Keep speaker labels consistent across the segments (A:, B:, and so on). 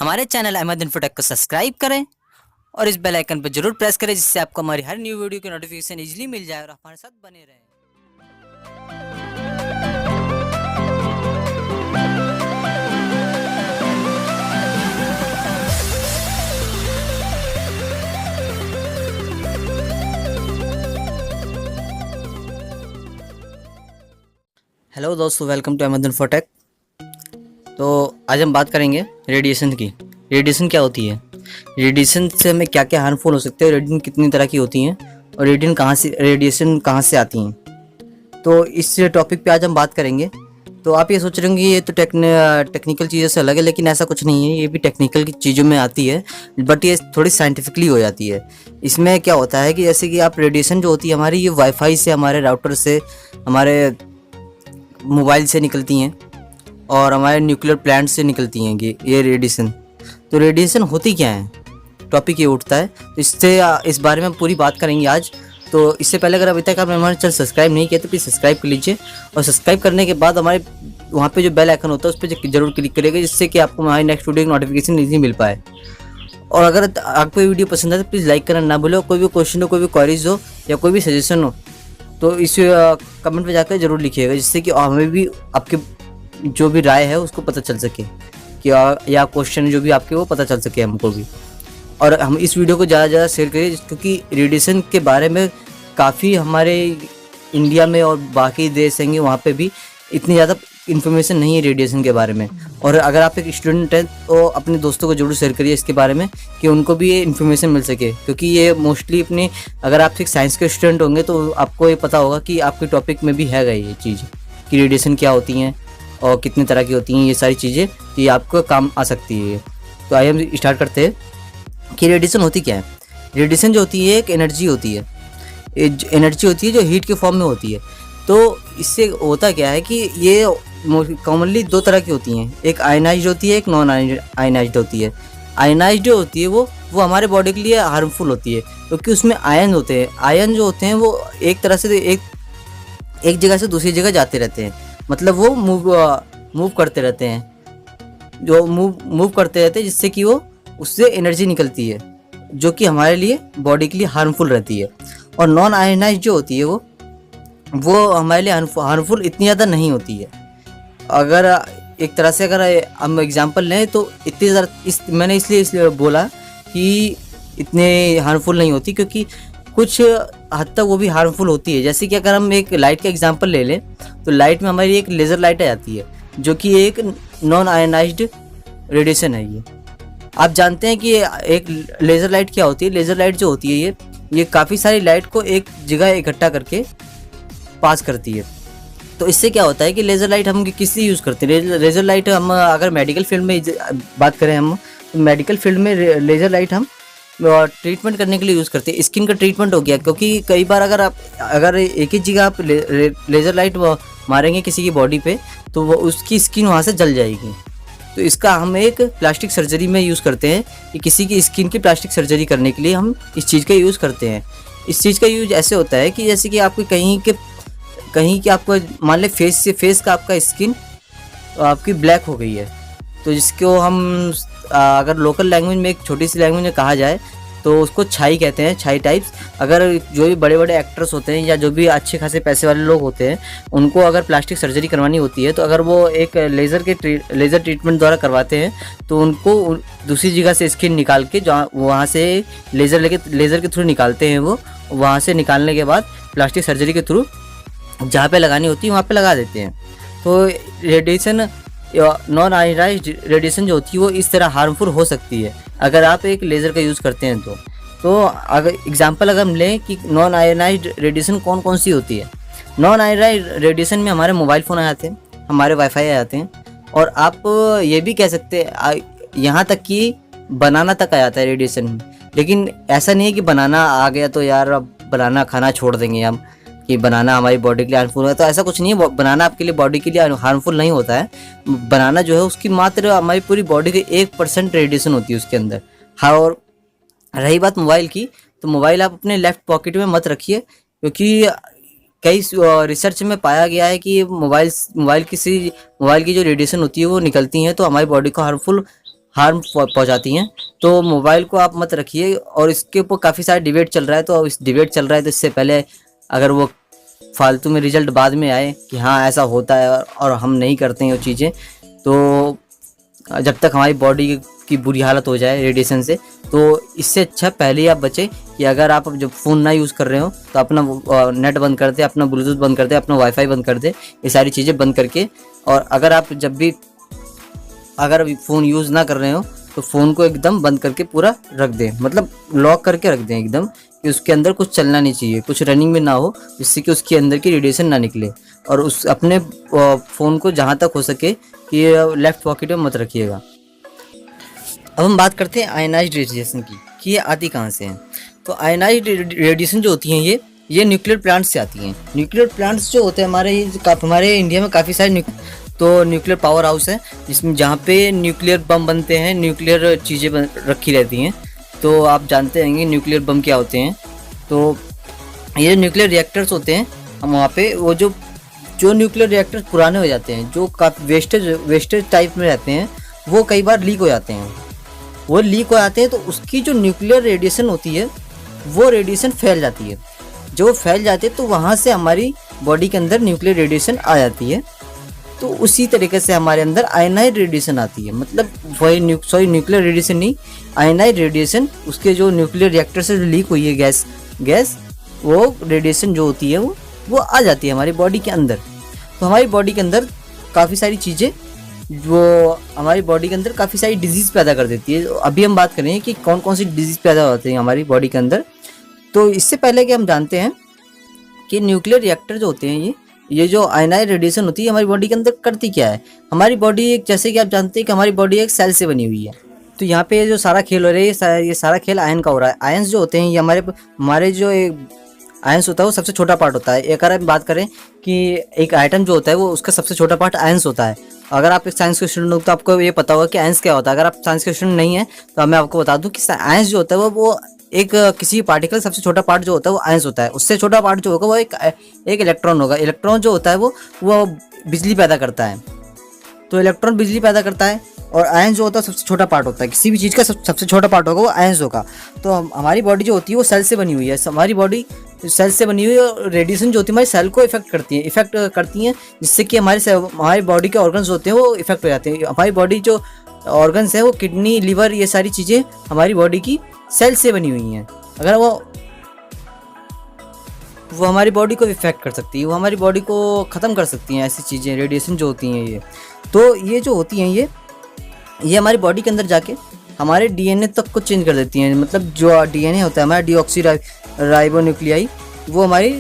A: हमारे channel Ahmad infotech को subscribe करें और इस बेल आइकन पर जरूर प्रेस करें, जिससे आपको हमारी हर न्यू वीडियो की नोटिफिकेशन इजीली मिल जाए और हमारे साथ बने रहें। हेलो दोस्तों, वेलकम टू अहमद इन्फोटेक। तो आज हम बात करेंगे रेडिएशन की। रेडिएशन क्या होती है, रेडिएशन से हमें क्या क्या हार्मफुल हो सकते हैं, रेडिएशन कितनी तरह की होती हैं और रेडिएशन कहाँ से आती हैं। तो इस टॉपिक पे आज हम बात करेंगे। तो आप ये सोच रहे होंगे ये तो टेक्निकल चीज़ों से अलग है, लेकिन ऐसा कुछ नहीं है। ये भी टेक्निकल की चीज़ों में आती है, बट ये थोड़ी साइंटिफिकली हो जाती है। इसमें क्या होता है कि जैसे कि आप रेडिएशन जो होती है हमारी, ये वाईफाई से, हमारे राउटर से, हमारे मोबाइल से निकलती हैं और हमारे न्यूक्लियर प्लांट से निकलती हैं ये रेडिएशन। तो रेडिएशन होती क्या है, टॉपिक ये उठता है। तो इस बारे में पूरी बात करेंगे आज। तो इससे पहले अगर अभी तक आपने हमारा चैनल सब्सक्राइब नहीं किया तो प्लीज़ सब्सक्राइब कर लीजिए, और सब्सक्राइब करने के बाद हमारे वहाँ पे जो बेल आइकन होता है उस पर जरूर क्लिक करिएगा, जिससे कि आपको हमारी नेक्स्ट वीडियो की नोटिफिकेशन इजीली मिल पाए। और अगर आपको ये वीडियो पसंद है तो प्लीज़ लाइक करना ना भूलो। कोई भी क्वेश्चन हो, कोई भी क्वेरीज हो या कोई भी सजेशन हो तो इस कमेंट में जाकर ज़रूर लिखिएगा, जिससे कि हमें भी आपके जो भी राय है उसको पता चल सके कि या क्वेश्चन जो भी आपके वो पता चल सके हमको भी। और हम इस वीडियो को ज़्यादा से ज़्यादा शेयर करिए, क्योंकि रेडिएशन के बारे में काफ़ी हमारे इंडिया में और बाकी देश हैं वहाँ पे भी इतनी ज़्यादा इन्फॉर्मेशन नहीं है रेडिएशन के बारे में। और अगर आप एक स्टूडेंट हैं तो अपने दोस्तों को जरूर शेयर करिए इसके बारे में, कि उनको भी ये इन्फॉर्मेशन मिल सके। क्योंकि ये मोस्टली अपने, अगर आप एक साइंस के स्टूडेंट होंगे तो आपको ये पता होगा कि आपके टॉपिक में भी है ये चीज़ कि रेडिएशन क्या होती हैं और कितनी तरह की होती हैं। ये सारी चीज़ें कि आपको काम आ सकती है। तो आइए हम स्टार्ट करते हैं कि रेडिएशन होती क्या है। रेडिएशन जो होती है एक एनर्जी होती है, एनर्जी होती है जो हीट के फॉर्म में होती है। तो इससे होता क्या है कि ये कॉमनली दो तरह की होती हैं, एक आयनाइज्ड होती है, एक नॉन आयनाइज्ड होती है। आयनाइज्ड जो होती है वो हमारे बॉडी के लिए हार्मफुल होती है, क्योंकि उसमें आयन होते हैं। आयन जो होते हैं वो एक तरह से एक जगह से दूसरी जगह जाते रहते हैं, मतलब वो मूव करते रहते हैं, जो मूव करते रहते हैं, जिससे कि वो उससे एनर्जी निकलती है जो कि हमारे लिए बॉडी के लिए हार्मफुल रहती है। और नॉन आयनाइज्ड जो होती है वो हमारे लिए हार्मफुल इतनी ज़्यादा नहीं होती है। अगर एक तरह से अगर हम एग्जांपल लें तो इतनी ज़्यादा मैंने इसलिए बोला कि इतने हार्मफुल नहीं होती, क्योंकि कुछ हद तक वो भी हार्मफुल होती है। जैसे कि अगर हम एक लाइट का एग्जांपल ले लें तो लाइट में हमारी एक लेज़र लाइट आ जाती है, जो कि एक नॉन आयनाइज्ड रेडिएशन है। ये आप जानते हैं कि एक लेज़र लाइट क्या होती है। लेज़र लाइट जो होती है ये काफ़ी सारी लाइट को एक जगह इकट्ठा करके पास करती है। तो इससे क्या होता है कि लेज़र लाइट हम किस लिए यूज़ करते हैं। लेज़र लाइट हम अगर मेडिकल फील्ड में बात करें हम, तो मेडिकल फील्ड में लेज़र लाइट हम ट्रीटमेंट करने के लिए यूज़ करते हैं। स्किन का ट्रीटमेंट हो गया, क्योंकि कई बार अगर एक ही जगह आप लेज़र लाइट मारेंगे किसी की बॉडी पे तो वो उसकी स्किन वहाँ से जल जाएगी। तो इसका हम एक प्लास्टिक सर्जरी में यूज़ करते हैं कि किसी की स्किन की प्लास्टिक सर्जरी करने के लिए हम इस चीज़ का यूज़ करते हैं। इस चीज़ का यूज ऐसे होता है कि जैसे कि आपको कहीं के आपको मान लें फेस का आपका स्किन आपकी ब्लैक हो गई है, तो जिसको हम अगर लोकल लैंग्वेज में, एक छोटी सी लैंग्वेज में कहा जाए तो उसको छाई कहते हैं, छाई टाइप्स। अगर जो भी बड़े बड़े एक्टर्स होते हैं या जो भी अच्छे खासे पैसे वाले लोग होते हैं, उनको अगर प्लास्टिक सर्जरी करवानी होती है तो अगर वो एक लेज़र ट्रीटमेंट द्वारा करवाते हैं तो उनको दूसरी जगह से स्किन निकाल के जहाँ वहाँ से लेज़र के थ्रू निकालते हैं। वो वहाँ से निकालने के बाद प्लास्टिक सर्जरी के थ्रू जहाँ पे लगानी होती है वहाँ पे लगा देते हैं। तो रेडिएशन, नॉन आयनाइज्ड रेडिएशन जो होती है वो इस तरह हार्मफुल हो सकती है अगर आप एक लेज़र का यूज़ करते हैं तो अगर एग्जांपल अगर हम लें कि नॉन आयनाइज्ड रेडिएशन कौन कौन सी होती है। नॉन आयनाइज्ड रेडिएशन में हमारे मोबाइल फ़ोन आ जाते हैं, हमारे वाईफाई आ जाते हैं, और आप ये भी कह सकते हैं यहाँ तक कि बनाना तक आ जाता है रेडिएशन में। लेकिन ऐसा नहीं है कि बनाना आ गया तो यार अब बनाना खाना छोड़ देंगे हम, कि बनाना हमारी बॉडी के लिए हार्मफुल है। तो ऐसा कुछ नहीं है, बनाना आपके लिए बॉडी के लिए हार्मफुल नहीं होता है। बनाना जो है उसकी मात्र हमारी पूरी बॉडी के 1% रेडिएशन होती है उसके अंदर। हाँ, और रही बात मोबाइल की, तो मोबाइल आप अपने लेफ्ट पॉकेट में मत रखिए, क्योंकि कई रिसर्च में पाया गया है कि मोबाइल की जो रेडिएशन होती है वो निकलती हैं तो हमारी बॉडी को हार्मफुल हार्म पहुंचाती हैं। तो मोबाइल को आप मत रखिए। और इसके ऊपर काफ़ी सारे डिबेट चल रहा है, तो इस डिबेट चल रहा है तो इससे पहले अगर वो फालतू में रिजल्ट बाद में आए कि हाँ ऐसा होता है और हम नहीं करते हैं वो चीज़ें, तो जब तक हमारी बॉडी की बुरी हालत हो जाए रेडिएशन से, तो इससे अच्छा पहले ही आप बचें कि अगर आप जब फ़ोन ना यूज़ कर रहे हो तो अपना नेट बंद कर दे, अपना ब्लूटूथ बंद कर दे, अपना वाईफाई बंद कर दे, ये सारी चीज़ें बंद करके। और अगर आप जब भी अगर फ़ोन यूज़ ना कर रहे हो तो फ़ोन को एकदम बंद करके पूरा रख दें, मतलब लॉक करके रख दें एकदम, कि उसके अंदर कुछ चलना नहीं चाहिए, कुछ रनिंग में ना हो, जिससे कि उसके अंदर की रेडिएशन ना निकले। और उस अपने फ़ोन को जहाँ तक हो सके कि लेफ़्ट पॉकेट में मत रखिएगा। अब हम बात करते हैं आयनाइज्ड रेडिएशन की कि ये आती कहाँ से है। तो आयनाइज्ड रेडिएशन जो होती हैं ये न्यूक्लियर प्लांट्स से आती हैं। न्यूक्लियर प्लांट्स जो होते हैं हमारे इंडिया में काफ़ी सारे तो न्यूक्लियर पावर हाउस है जिसमें जहाँ पे न्यूक्लियर बम बनते हैं, न्यूक्लियर चीज़ें रखी रहती हैं। तो आप जानते होंगे न्यूक्लियर बम क्या होते हैं। तो ये न्यूक्लियर रिएक्टर्स होते हैं, हम वहाँ पे वो जो न्यूक्लियर रिएक्टर्स पुराने हो जाते हैं, जो काफ़ी वेस्टेज टाइप में रहते हैं, वो कई बार लीक हो जाते हैं। वो लीक हो जाते हैं तो उसकी जो न्यूक्लियर रेडिएशन होती है वो रेडिएशन फैल जाती है। जो फैल जाती है तो वहाँ से हमारी बॉडी के अंदर न्यूक्लियर रेडिएशन आ जाती है। तो उसी तरीके से हमारे अंदर आयनाइड रेडिएशन आती है, मतलब वही न्यूक्लियर रेडिएशन नहीं, आयनाइड रेडिएशन, उसके जो न्यूक्लियर रिएक्टर से जो लीक हुई है गैस वो रेडिएशन जो होती है वो आ जाती है हमारी बॉडी के अंदर। तो हमारी बॉडी के अंदर काफ़ी सारी चीज़ें जो हमारी बॉडी के अंदर काफ़ी सारी डिजीज़ पैदा कर देती है। अभी हम बात करेंगे कि कौन कौन सी डिजीज़ पैदा होती है हमारी बॉडी के अंदर। तो इससे पहले कि हम जानते हैं कि न्यूक्लियर रिएक्टर जो होते हैं ये जो आयनाइड रेडिएशन होती है हमारी बॉडी के अंदर करती क्या है। हमारी बॉडी एक, जैसे कि आप जानते हैं कि हमारी बॉडी एक सेल से बनी हुई है। तो यहाँ पे जो सारा खेल हो रहा है ये सारा खेल आयन का हो रहा है। आयन्स जो होते हैं ये हमारे जो आयंस होता है वो सबसे छोटा पार्ट होता है। एक अगर हम बात करें कि एक आइटम जो होता है वो उसका सबसे छोटा पार्ट आयंस होता है। अगर आप एक साइंस के स्टूडेंट हो तो आपको ये पता होगा कि आयंस क्या होता है। अगर आप साइंस के स्टूडेंट नहीं है तो मैं आपको बता दूं कि आयंस जो होता है वो एक किसी पार्टिकल सबसे छोटा पार्ट जो होता है वो आयंस होता है। उससे छोटा पार्ट जो होगा वो एक इलेक्ट्रॉन होगा। इलेक्ट्रॉन जो होता है वो बिजली पैदा करता है। तो इलेक्ट्रॉन बिजली पैदा करता है और आयंस जो होता है सबसे छोटा पार्ट होता है। किसी भी चीज़ का सबसे छोटा पार्ट होगा वो आयंस होगा। तो हमारी बॉडी जो होती है वो सेल से बनी हुई है। हमारी बॉडी सेल से बनी हुई है और रेडिएशन जो होती है हमारी सेल को इफेक्ट करती हैं जिससे कि हमारी बॉडी के ऑर्गन्स होते हैं वो इफेक्ट हो जाते हैं। हमारी बॉडी जो ऑर्गन्स है वो किडनी, लिवर, ये सारी चीज़ें हमारी बॉडी की सेल से बनी हुई हैं। अगर वो हमारी बॉडी को इफेक्ट कर सकती है, वो हमारी बॉडी को ख़त्म कर सकती हैं ऐसी चीज़ें, रेडिएशन जो होती हैं ये। तो ये जो होती हैं ये हमारी बॉडी के अंदर जाके हमारे डीएनए तक को चेंज कर देती हैं। मतलब जो डीएनए होता है हमारा डीऑक्सी राइबोन्यूक्लियाई, वो हमारी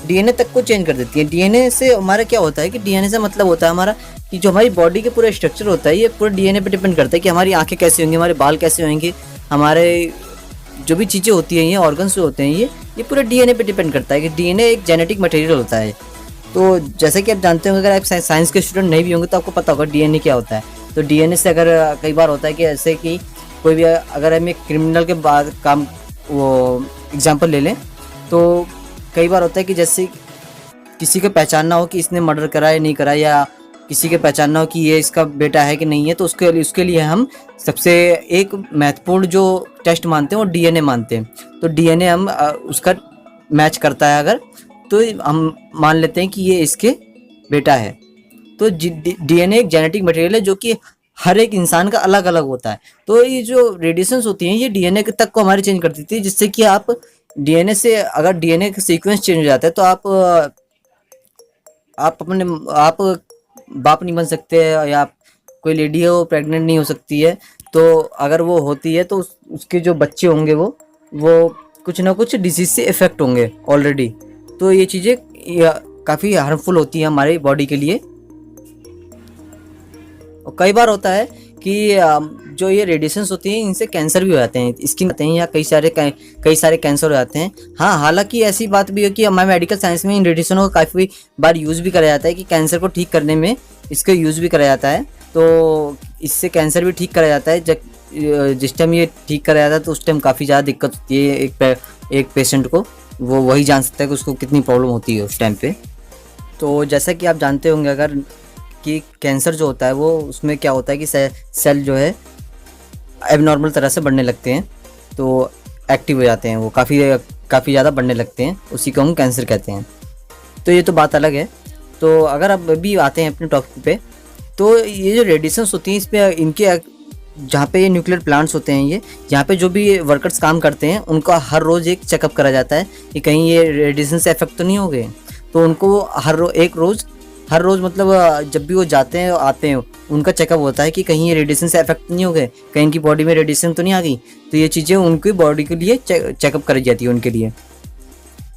A: डीएनए तक को चेंज कर देती है। डीएनए से हमारा क्या होता है कि डीएनए से मतलब होता है हमारा कि जो हमारी बॉडी के पूरा स्ट्रक्चर होता है ये पूरा डीएनए पे डिपेंड करता है कि हमारी आंखें कैसी होंगी, हमारे बाल कैसे होंगे, हमारे जो भी चीज़ें होती हैं ये ऑर्गन्स जो होते हैं ये पूरा डीएनए पे डिपेंड करता है कि डीएनए एक जेनेटिक मटेरियल होता है। तो जैसे कि आप जानते होंगे, अगर आप साइंस के स्टूडेंट नहीं भी होंगे तो आपको पता होगा डीएनए क्या होता है। तो डीएनए से अगर कई बार होता है कि ऐसे कि कोई भी अगर हम एक क्रिमिनल के बाद काम वो एग्जांपल ले लें तो कई बार होता है कि जैसे किसी को पहचानना हो कि इसने मर्डर करा है नहीं करा, या किसी के पहचानना हो कि ये इसका बेटा है कि नहीं है, तो उसके लिए हम सबसे एक महत्वपूर्ण जो टेस्ट मानते हैं वो डीएनए मानते हैं। तो डीएनए हम उसका मैच करता है अगर, तो हम मान लेते हैं कि ये इसके बेटा है। तो डीएनए एक जेनेटिक मटेरियल है जो कि हर एक इंसान का अलग अलग होता है। तो ये जो रेडिएशंस होती हैं ये डीएनए तक को हमारे चेंज कर देती है, जिससे कि आप डीएनए से अगर डीएनए का सीक्वेंस चेंज हो जाता है तो आप बाप नहीं बन सकते, या कोई लेडी है वो प्रेग्नेंट नहीं हो सकती है। तो अगर वो होती है तो उसके जो बच्चे होंगे वो कुछ ना कुछ डिजीज से इफेक्ट होंगे ऑलरेडी। तो ये चीज़ें काफ़ी हार्मफुल होती हैं हमारे बॉडी के लिए। और कई बार होता है कि जो ये रेडिएशंस होती हैं इनसे कैंसर भी हो जाते हैं, स्किन आते हैं, या कई सारे कैंसर हो जाते हैं। हाँ, हालांकि ऐसी बात भी है कि हमारे मेडिकल साइंस में इन रेडिएशनों का काफ़ी बार यूज़ भी करा जाता है कि कैंसर को ठीक करने में इसका यूज़ भी करा जाता है। तो इससे कैंसर भी ठीक करा जाता है। जिस टाइम ये ठीक करा जाता है तो उस टाइम काफ़ी ज़्यादा दिक्कत होती है एक पेशेंट को, वो वही जान सकता है कि उसको कितनी प्रॉब्लम होती है उस टाइम पे। तो जैसा कि आप जानते होंगे अगर कि कैंसर जो होता है वो उसमें क्या होता है कि सेल जो है एबनॉर्मल तरह से बढ़ने लगते हैं, तो एक्टिव हो जाते हैं, वो काफ़ी ज़्यादा बढ़ने लगते हैं, उसी को हम कैंसर कहते हैं। तो ये तो बात अलग है। तो अगर अब अभी आते हैं अपने टॉपिक पे, तो ये जो रेडिएशंस होती हैं इस पे इनके जहाँ पे ये न्यूक्लियर प्लांट्स होते हैं, ये यहाँ पे जो भी वर्कर्स काम करते हैं उनका हर रोज़ एक चेकअप करा जाता है कि कहीं ये रेडिएशन से इफेक्ट तो नहीं हो गए। तो उनको हर रोज़ मतलब जब भी वो जाते हैं आते हैं उनका चेकअप होता है कि कहीं ये रेडिएशन से इफेक्ट नहीं हो गए, कहीं इनकी बॉडी में रेडिएशन तो नहीं आ गई। तो ये चीज़ें उनकी बॉडी के लिए चेकअप करी जाती है उनके लिए।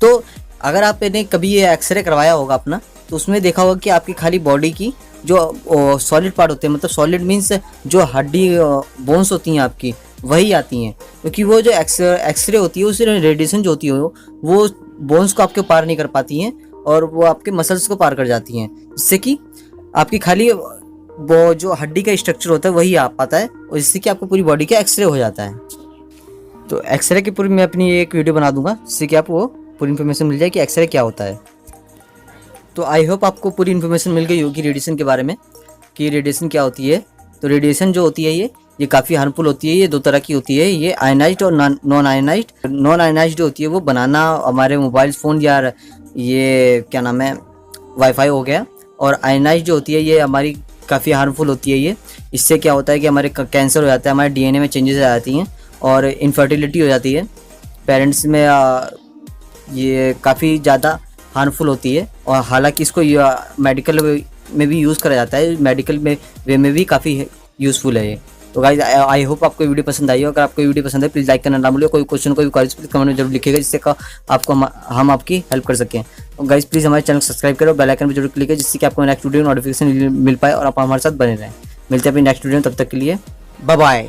A: तो अगर आपने कभी ये एक्सरे करवाया होगा अपना, तो उसमें देखा होगा कि आपकी खाली बॉडी की जो सॉलिड पार्ट होते हैं, मतलब सॉलिड मीन्स जो हड्डी बोन्स होती हैं आपकी, वही आती हैं, क्योंकि वो जो एक्सरे होती है उससे रेडिएशन जो होती है वो बोन्स को आपके पार नहीं कर पाती हैं और वो आपके मसल्स को पार कर जाती हैं, जिससे कि आपकी खाली वो जो हड्डी का स्ट्रक्चर होता है वही आ पाता है, और जिससे कि आपको पूरी बॉडी का एक्सरे हो जाता है। तो एक्सरे की पूरी मैं अपनी एक वीडियो बना दूंगा, जिससे कि आपको पूरी इन्फॉर्मेशन मिल जाए कि एक्सरे क्या होता है। तो आई होप आपको पूरी इन्फॉर्मेशन मिल गई होगी रेडिएशन के बारे में कि रेडिएशन क्या होती है। तो रेडिएशन जो होती है ये काफ़ी हार्मफुल होती है। ये दो तरह की होती है, ये आयनाइज्ड और नॉन आयनाइज्ड। नॉन आयनाइज्ड होती है वो बनाना हमारे मोबाइल फ़ोन या ये क्या नाम है वाईफाई हो गया, और आयनाइज्ड जो होती है ये हमारी काफ़ी हार्मफुल होती है। ये इससे क्या होता है कि हमारे कैंसर हो जाता है, हमारे डीएनए में चेंजेस आ जाती हैं और इनफर्टिलिटी हो जाती है पेरेंट्स में। ये काफ़ी ज़्यादा हार्मफुल होती है, और हालांकि इसको मेडिकल में भी यूज़ करा जाता है, मेडिकल में वे में भी काफ़ी यूज़फुल है ये। तो गाइज आई होप आपको वीडियो पसंद आई हो। अगर आपको वीडियो पसंद है प्लीज़ लाइक करना ना भूलिए। कोई क्वेश्चन कोई क्वेरी प्लीज कमेंट में जरूर लिखिएगा, जिससे आपको हम आपकी हेल्प कर सकें। तो गाइज प्लीज़ हमारे चैनल को सब्सक्राइब करो, बेल आइकन पर जरूर क्लिक करें, जिससे कि आपको नेक्स्ट वीडियो नोटिफिकेशन मिल पाए और आप हमारे साथ बने रहें। मिलते हैं अपनी नेक्स्ट वीडियो में, तब तक के लिए बाय बाय।